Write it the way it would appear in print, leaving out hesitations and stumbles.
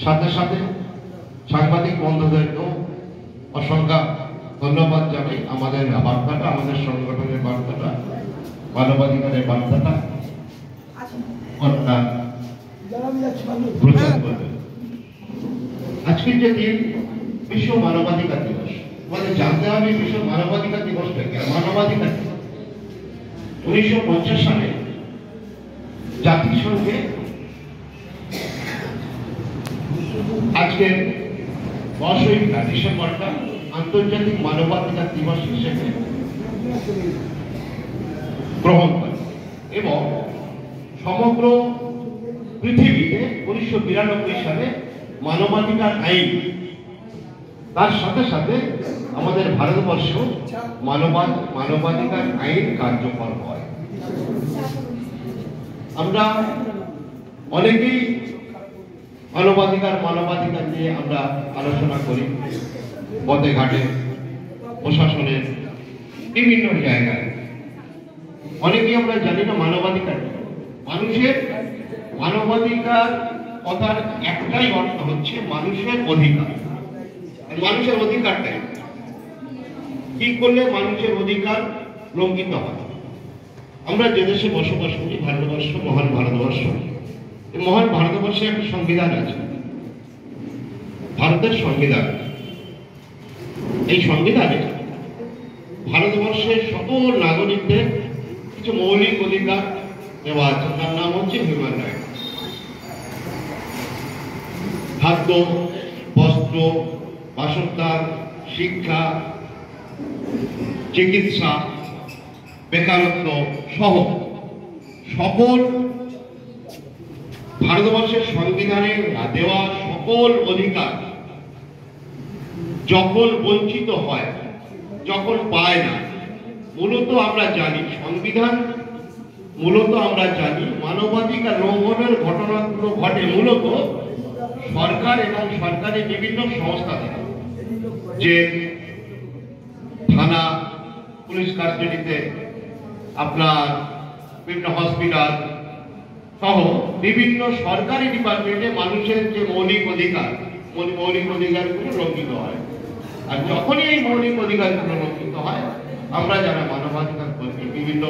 সাথে সাথে সাংবাদিক বন্ধুদেরকেও অসংখ্য ধন্যবাদ জানাই। আমাদের বার্তাটা, আমাদের সংগঠনের বার্তাটা, মানবাধিকারের বার্তাটা প্রচার করবে। আজকের যে দিন বিশ্ব মানবাধিকার দিবস, আমাদের জানতে হবে বিশ্ব মানবাধিকার দিবসটা কি। মানবাধিকার 1950 সালে জাতিসংঘে আজকের 10ই ডিসেম্বরটা আন্তর্জাতিক মানবাধিকার দিবস হিসেবে গ্রহণ করে এবং সমগ্র পৃথিবীতে 1992 সালে মানবাধিকার আইন, তার সাথে সাথে আমাদের ভারতবর্ষ মানবাধিকার আইন কার্যকর হয়। আমরা অনেকেই মানবাধিকার নিয়ে আমরা আলোচনা করি, পথে ঘাটে, প্রশাসনের বিভিন্ন জায়গায়। অনেকেই আমরা জানি না মানবাধিকার। মানবাধিকার কথার একটাই অর্থ হচ্ছে মানুষের অধিকার। মানুষের অধিকারটাই কি করলে মানুষের অধিকার লঙ্ঘিত হয়। আমরা যে দেশে বসবাস করি, ভারতবর্ষ, মহান ভারতবর্ষ, এই মহান ভারতবর্ষে একটা সংবিধান আছে, ভারতের সংবিধান। এই সংবিধানে ভারতবর্ষের সকল নাগরিকদের কিছু মৌলিক অধিকার দেওয়া আছে, তার নাম হচ্ছে হিউম্যান রাইট। খাদ্য, বস্ত্র, বাসস্থান, শিক্ষা, চিকিৎসা, বেকারত্ব সহ সকল ভারতবর্ষের সংবিধানে দেওয়া সকল অধিকার যখন বঞ্চিত হয়, যখন পায় না, মূলত আমরা জানি সংবিধান, মূলত আমরা জানি মানবাধিকার লঙ্ঘনের ঘটনাগুলো ঘটে মূলত সরকার এবং সরকারি বিভিন্ন সংস্থা থেকে, যে থানা, পুলিশ কাস্টডিতে, আপনার বিভিন্ন হসপিটাল সহ বিভিন্ন সরকারি ডিপার্টমেন্টে মানুষের যে মৌলিক অধিকারগুলো লঙ্ঘিত হয়। আর যখনই এই মৌলিক অধিকারগুলো লঙ্ঘিত হয়, আমরা যারা মানবাধিকার কর্মী বিভিন্ন